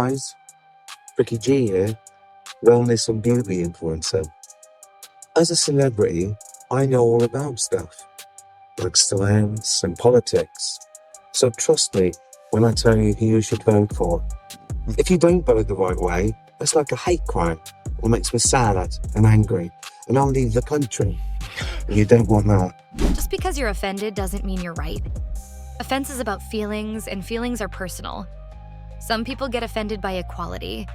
Guys, Ricky G here, wellness and beauty influencer. As a celebrity, I know all about stuff, like science and politics. So trust me when I tell you who you should vote for. If you don't vote the right way, that's like a hate crime, or makes me sad and angry, and I'll leave the country. And you don't want that. Just because you're offended doesn't mean you're right. Offense is about feelings, and feelings are personal. Some people get offended by equality.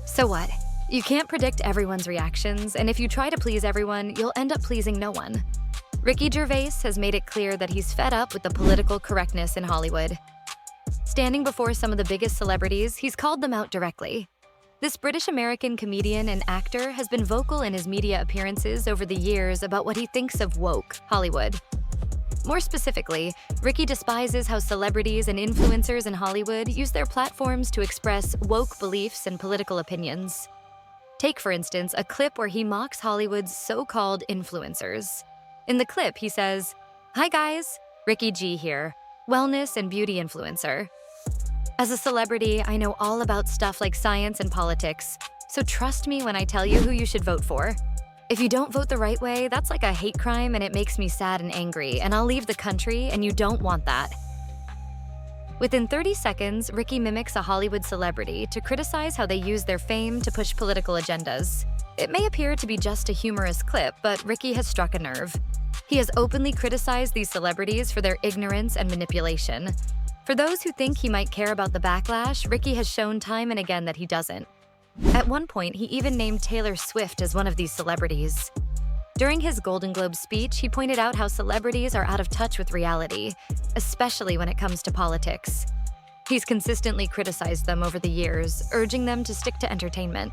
So what? You can't predict everyone's reactions, and if you try to please everyone, you'll end up pleasing no one. Ricky Gervais has made it clear that he's fed up with the political correctness in Hollywood. Standing before some of the biggest celebrities, he's called them out directly. This British-American comedian and actor has been vocal in his media appearances over the years about what he thinks of woke Hollywood. More specifically, Ricky despises how celebrities and influencers in Hollywood use their platforms to express woke beliefs and political opinions. Take, for instance, a clip where he mocks Hollywood's so-called influencers. In the clip, he says, "Hi guys, Ricky G here, wellness and beauty influencer. As a celebrity, I know all about stuff like science and politics, so trust me when I tell you who you should vote for. If you don't vote the right way, that's like a hate crime and it makes me sad and angry, and I'll leave the country, and you don't want that." Within 30 seconds, Ricky mimics a Hollywood celebrity to criticize how they use their fame to push political agendas. It may appear to be just a humorous clip, but Ricky has struck a nerve. He has openly criticized these celebrities for their ignorance and manipulation. For those who think he might care about the backlash, Ricky has shown time and again that he doesn't. At one point, he even named Taylor Swift as one of these celebrities. During his Golden Globe speech, he pointed out how celebrities are out of touch with reality, especially when it comes to politics. He's consistently criticized them over the years, urging them to stick to entertainment.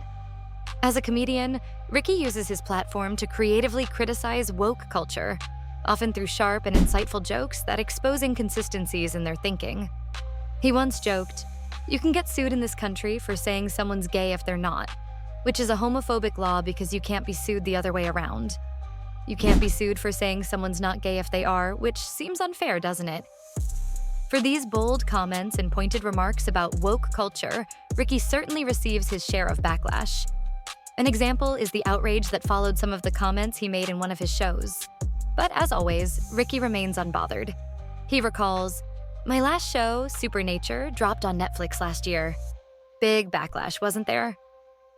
As a comedian, Ricky uses his platform to creatively criticize woke culture, often through sharp and insightful jokes that expose inconsistencies in their thinking. He once joked, "You can get sued in this country for saying someone's gay if they're not, which is a homophobic law because you can't be sued the other way around. You can't be sued for saying someone's not gay if they are, which seems unfair, doesn't it?" For these bold comments and pointed remarks about woke culture, Ricky certainly receives his share of backlash. An example is the outrage that followed some of the comments he made in one of his shows. But as always, Ricky remains unbothered. He recalls, "My last show, Supernature, dropped on Netflix last year. Big backlash, wasn't there?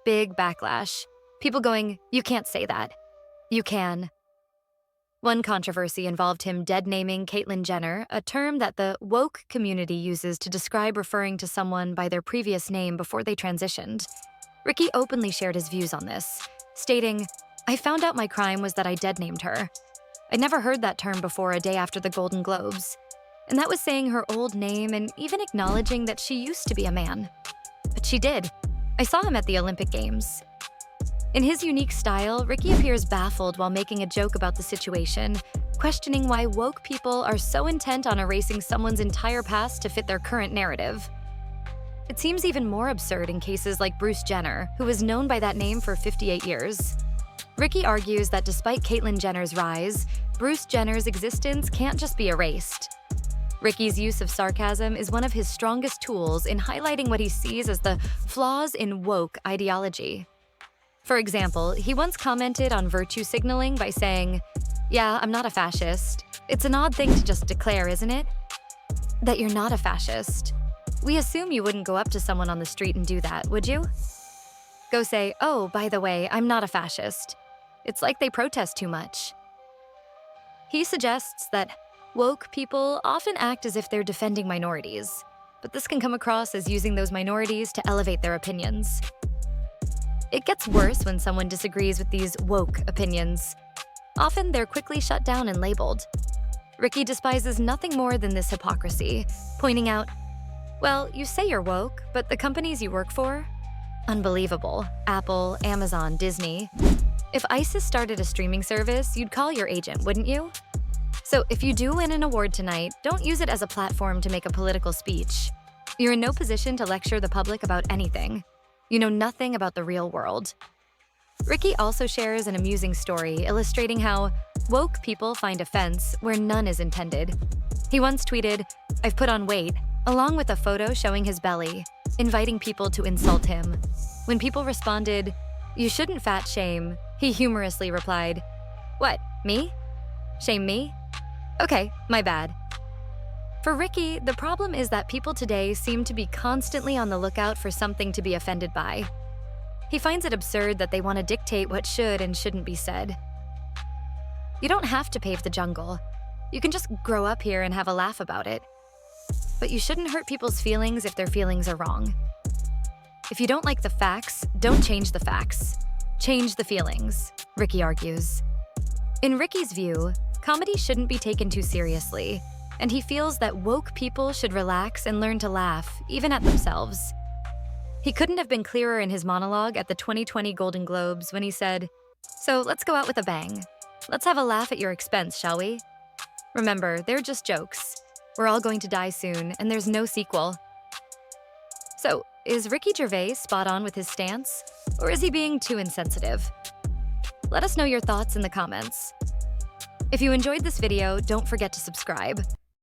Big backlash. People going, 'You can't say that.' You can." One controversy involved him dead-naming Caitlyn Jenner, a term that the woke community uses to describe referring to someone by their previous name before they transitioned. Ricky openly shared his views on this, stating, "I found out my crime was that I dead-named her. I'd never heard that term before a day after the Golden Globes. And that was saying her old name and even acknowledging that she used to be a man. But she did. I saw him at the Olympic Games." In his unique style, Ricky appears baffled while making a joke about the situation, questioning why woke people are so intent on erasing someone's entire past to fit their current narrative. It seems even more absurd in cases like Bruce Jenner, who was known by that name for 58 years. Ricky argues that despite Caitlyn Jenner's rise, Bruce Jenner's existence can't just be erased. Ricky's use of sarcasm is one of his strongest tools in highlighting what he sees as the flaws in woke ideology. For example, he once commented on virtue signaling by saying, "Yeah, I'm not a fascist. It's an odd thing to just declare, isn't it? That you're not a fascist. We assume you wouldn't go up to someone on the street and do that, would you? Go say, 'Oh, by the way, I'm not a fascist.' It's like they protest too much." He suggests that woke people often act as if they're defending minorities, but this can come across as using those minorities to elevate their opinions. It gets worse when someone disagrees with these woke opinions. Often they're quickly shut down and labeled. Ricky despises nothing more than this hypocrisy, pointing out, "Well, you say you're woke, but the companies you work for? Unbelievable. Apple, Amazon, Disney. If ISIS started a streaming service, you'd call your agent, wouldn't you? So if you do win an award tonight, don't use it as a platform to make a political speech. You're in no position to lecture the public about anything. You know nothing about the real world." Ricky also shares an amusing story illustrating how woke people find offense where none is intended. He once tweeted, "I've put on weight," along with a photo showing his belly. inviting people to insult him. When people responded, "You shouldn't fat shame," he humorously replied, "What, me? Shame me? Okay, my bad." For Ricky, the problem is that people today seem to be constantly on the lookout for something to be offended by. He finds it absurd that they want to dictate what should and shouldn't be said. You don't have to pave the jungle. You can just grow up here and have a laugh about it. But you shouldn't hurt people's feelings if their feelings are wrong. If you don't like the facts, don't change the facts. Change the feelings, Ricky argues. In Ricky's view, comedy shouldn't be taken too seriously, and he feels that woke people should relax and learn to laugh, even at themselves. He couldn't have been clearer in his monologue at the 2020 Golden Globes when he said, "So let's go out with a bang. Let's have a laugh at your expense, shall we? Remember, they're just jokes. We're all going to die soon, and there's no sequel." So, is Ricky Gervais spot on with his stance, or is he being too insensitive? Let us know your thoughts in the comments. If you enjoyed this video, don't forget to subscribe.